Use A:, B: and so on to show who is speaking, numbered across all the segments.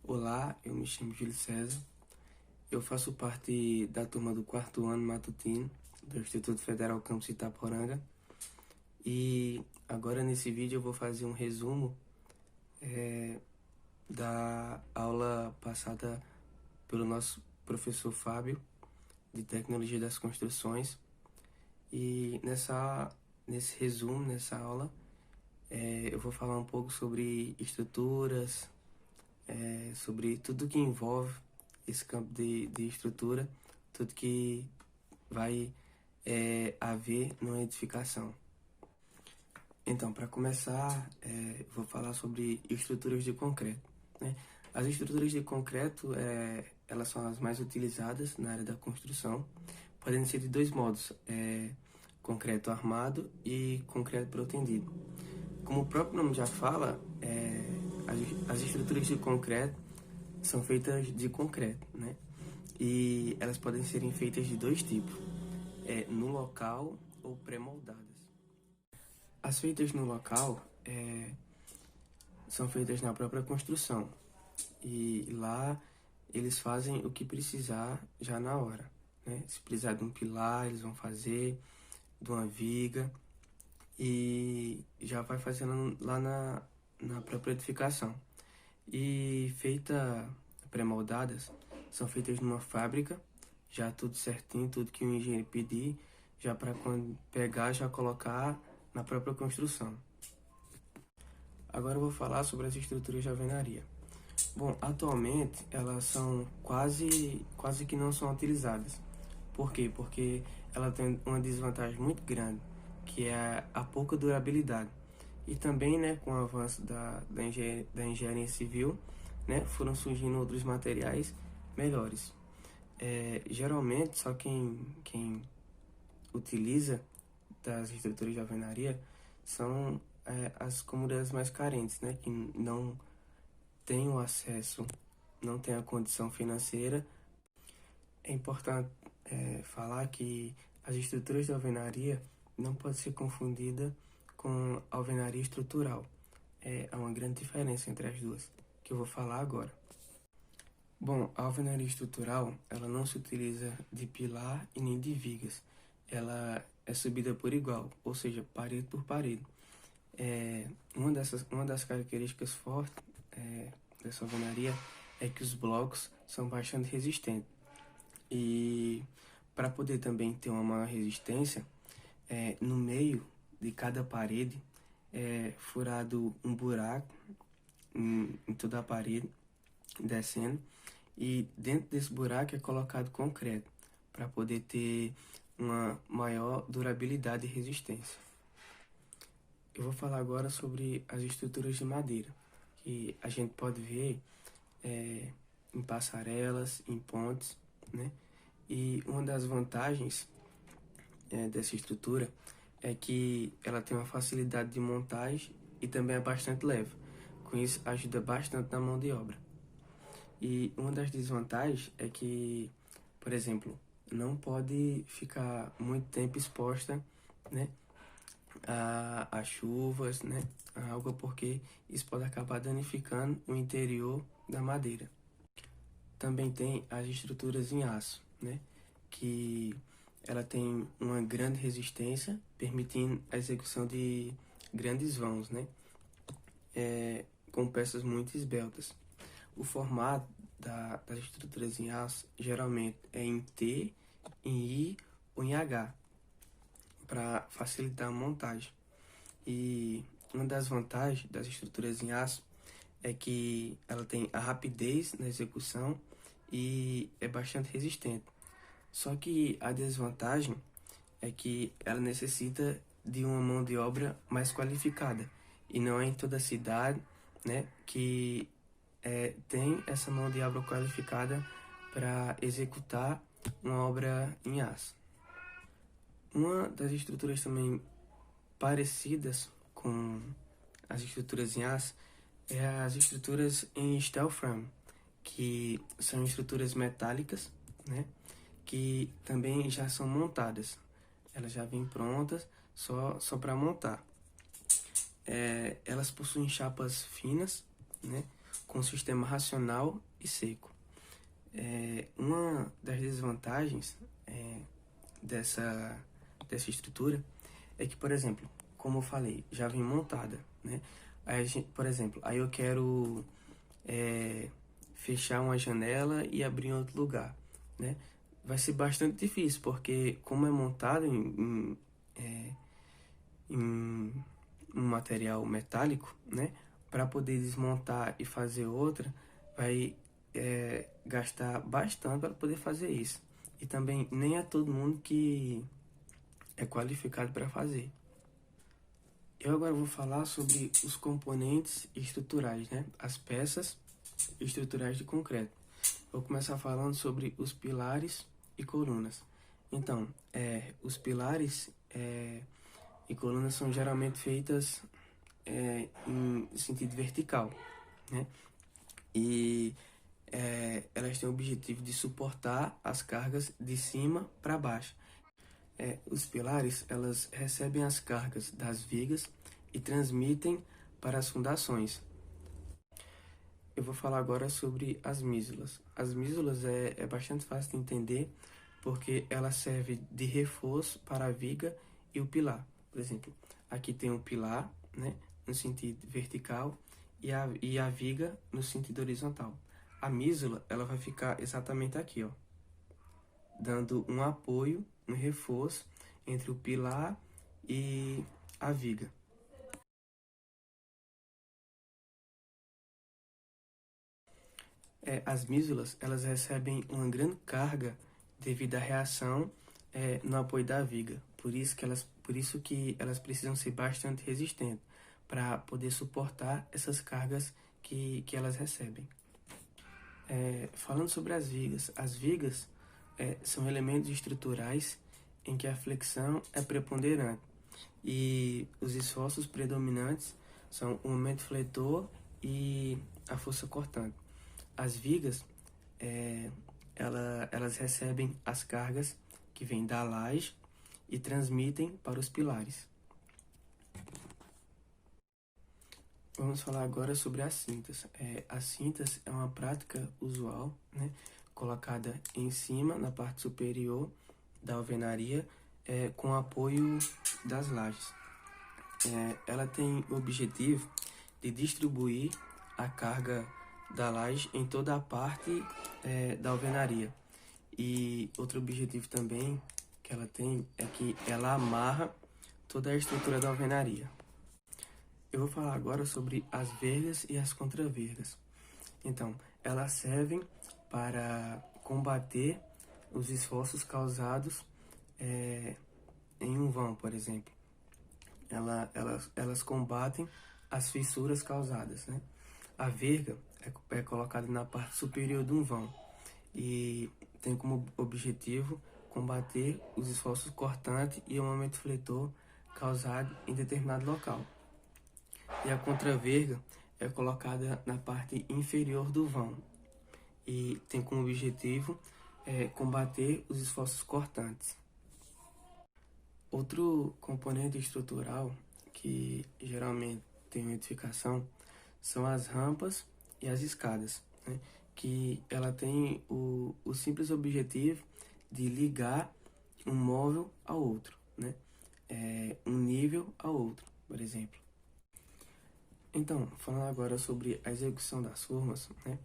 A: Olá, eu me chamo Júlio César. Eu faço parte da turma do quarto ano matutino do Instituto Federal Campus Itaporanga. E agora nesse vídeo eu vou fazer um resumo da aula passada pelo nosso professor Fábio, de Tecnologia das Construções. E nesse resumo, nessa aula, eu vou falar um pouco sobre estruturas, sobre tudo que envolve esse campo de estrutura, tudo que vai haver numa edificação. Então, para começar, vou falar sobre estruturas de concreto, né? As estruturas de concreto, elas são as mais utilizadas na área da construção, podendo ser de dois modos, concreto armado e concreto protendido. Como o próprio nome já fala, as estruturas de concreto são feitas de concreto, né? E elas podem serem feitas de dois tipos, no local ou pré-moldadas. As feitas no local são feitas na própria construção e lá eles fazem o que precisar já na hora, né? Se precisar de um pilar, eles vão fazer, de uma viga e já vai fazendo lá na própria edificação. E feita pré-moldadas, são feitas numa fábrica, já tudo certinho, tudo que o engenheiro pedir, já para quando pegar, já colocar na própria construção. Agora eu vou falar sobre as estruturas de alvenaria. Bom, atualmente elas são quase que não são utilizadas. Por quê? Porque ela tem uma desvantagem muito grande, que é a pouca durabilidade. E também, né, com o avanço da engenharia civil, né, foram surgindo outros materiais melhores. Geralmente, só quem utiliza das estruturas de alvenaria são as comunidades mais carentes, né, que não têm o acesso, não têm a condição financeira. É importante falar que as estruturas de alvenaria não pode ser confundida com alvenaria estrutural. Há uma grande diferença entre as duas, que eu vou falar agora. Bom, a alvenaria estrutural, ela não se utiliza de pilar e nem de vigas. Ela é subida por igual, ou seja, parede por parede. Uma das características fortes dessa alvenaria é que os blocos são bastante resistentes. E para poder também ter uma maior resistência, no meio de cada parede é furado um buraco em toda a parede, descendo, e dentro desse buraco é colocado concreto para poder ter uma maior durabilidade e resistência. Eu vou falar agora sobre as estruturas de madeira, que a gente pode ver em passarelas, em pontes, né? E uma das vantagens dessa estrutura é que ela tem uma facilidade de montagem e também é bastante leve. Com isso, ajuda bastante na mão de obra. E uma das desvantagens é que, por exemplo, não pode ficar muito tempo exposta, né, a chuvas, né, a água, porque isso pode acabar danificando o interior da madeira. Também tem as estruturas em aço, né, que ela tem uma grande resistência, permitindo a execução de grandes vãos, né, com peças muito esbeltas. O formato das estruturas em aço geralmente é em T, em I ou em H, para facilitar a montagem. E uma das vantagens das estruturas em aço é que ela tem a rapidez na execução e é bastante resistente. Só que a desvantagem é que ela necessita de uma mão de obra mais qualificada. E não é em toda a cidade, né, que tem essa mão de obra qualificada para executar uma obra em aço. Uma das estruturas também parecidas com as estruturas em aço é as estruturas em steel frame, que são estruturas metálicas, né, que também já são montadas. Elas já vêm prontas, só para montar. Elas possuem chapas finas, né, com um sistema racional e seco. Uma das desvantagens dessa estrutura é que, por exemplo, como eu falei, já vem montada, né? Por exemplo, aí eu quero fechar uma janela e abrir em outro lugar, né? Vai ser bastante difícil, porque como é montado em um material metálico, né? Para poder desmontar e fazer outra, vai gastar bastante para poder fazer isso. E também nem é todo mundo que é qualificado para fazer. Eu agora vou falar sobre os componentes estruturais, né? As peças estruturais de concreto. Vou começar falando sobre os pilares e colunas. Então, os pilares e colunas são geralmente feitas em sentido vertical, né? E elas têm o objetivo de suportar as cargas de cima para baixo. Os pilares, elas recebem as cargas das vigas e transmitem para as fundações. Eu vou falar agora sobre as mísulas. As mísulas é bastante fácil de entender, porque ela serve de reforço para a viga e o pilar. Por exemplo, aqui tem um pilar, né, no sentido vertical e a viga no sentido horizontal. A mísula, ela vai ficar exatamente aqui, ó, dando um apoio, um reforço entre o pilar e a viga. As mísulas, elas recebem uma grande carga devido à reação no apoio da viga. Por isso que elas precisam ser bastante resistentes para poder suportar essas cargas que elas recebem. Falando sobre as vigas são elementos estruturais em que a flexão é preponderante e os esforços predominantes são o momento fletor e a força cortante. As vigas, elas recebem as cargas que vêm da laje e transmitem para os pilares. Vamos falar agora sobre as cintas. As cintas é uma prática usual, né, colocada em cima, na parte superior da alvenaria, com apoio das lajes. Ela tem o objetivo de distribuir a carga da laje em toda a parte da alvenaria. E outro objetivo também que ela tem é que ela amarra toda a estrutura da alvenaria. Eu vou falar agora sobre as vergas e as contravergas. Então, elas servem para combater os esforços causados em um vão, por exemplo. Elas combatem as fissuras causadas, né? A verga é colocada na parte superior de um vão e tem como objetivo combater os esforços cortantes e o momento fletor causado em determinado local. E a contraverga é colocada na parte inferior do vão e tem como objetivo combater os esforços cortantes. Outro componente estrutural que geralmente tem uma edificação são as rampas e as escadas, né? Que ela tem o simples objetivo de ligar um móvel ao outro, né? Um nível ao outro, por exemplo. Então, falando agora sobre a execução das formas, né?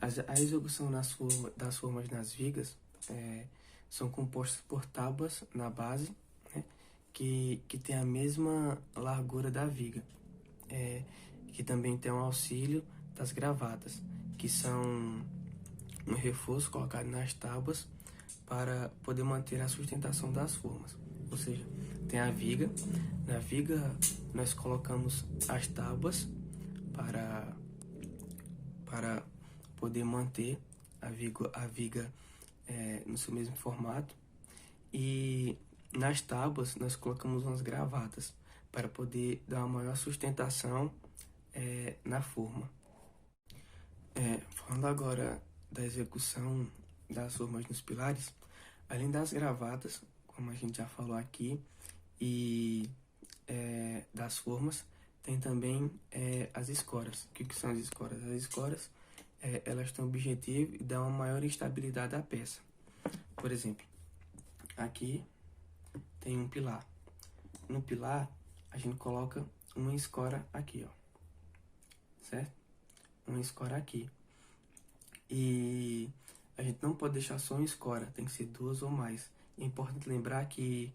A: A execução das formas nas vigas são compostas por tábuas na base, né? Que tem a mesma largura da viga, que também tem um auxílio das gravatas, que são um reforço colocado nas tábuas para poder manter a sustentação das formas. Ou seja, tem a viga, na viga nós colocamos as tábuas para poder manter a viga no seu mesmo formato, e nas tábuas nós colocamos umas gravatas para poder dar uma maior sustentação na forma. Falando agora da execução das formas nos pilares, além das gravatas, como a gente já falou aqui, e das formas, tem também as escoras. O que são as escoras? As escoras, elas têm o objetivo de dar uma maior estabilidade à peça. Por exemplo, aqui tem um pilar. No pilar, a gente coloca uma escora aqui, ó, certo? Uma escora aqui. E a gente não pode deixar só uma escora, tem que ser duas ou mais. É importante lembrar que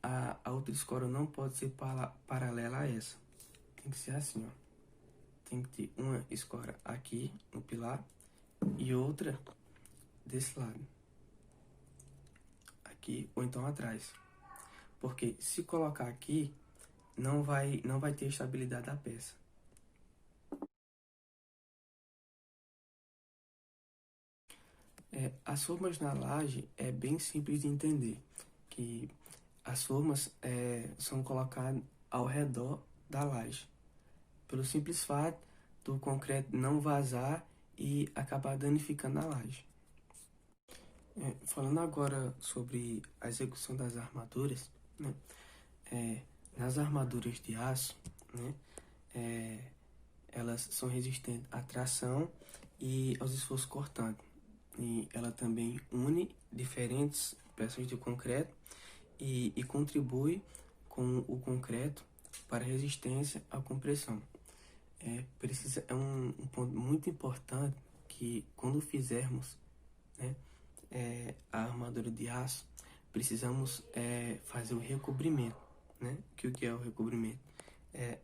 A: a outra escora não pode ser paralela a essa. Tem que ser assim, ó. Tem que ter uma escora aqui no pilar e outra desse lado. Aqui ou então atrás. Porque se colocar aqui, não vai ter estabilidade da peça. As formas na laje é bem simples de entender, que as formas são colocadas ao redor da laje, pelo simples fato do concreto não vazar e acabar danificando a laje. Falando agora sobre a execução das armaduras, né? Nas armaduras de aço, né? Elas são resistentes à tração e aos esforços cortantes. E ela também une diferentes peças de concreto e contribui com o concreto para resistência à compressão. É um ponto muito importante que quando fizermos, né, a armadura de aço, precisamos fazer o recobrimento. Né? O que é o recobrimento?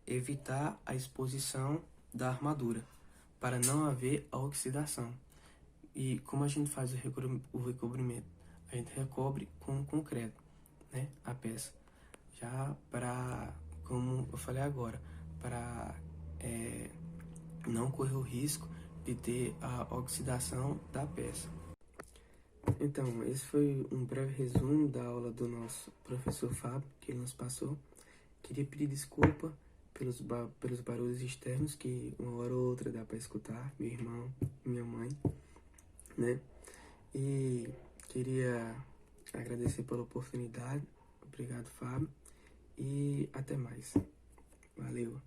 A: Evitar a exposição da armadura para não haver a oxidação. E como a gente faz o recobrimento? A gente recobre com concreto, né, a peça. Já para, como eu falei agora, para não correr o risco de ter a oxidação da peça. Então, esse foi um breve resumo da aula do nosso professor Fábio, que ele nos passou. Queria pedir desculpa pelos barulhos externos que uma hora ou outra dá para escutar, meu irmão, minha mãe, né? E queria agradecer pela oportunidade. Obrigado, Fábio. E até mais. Valeu.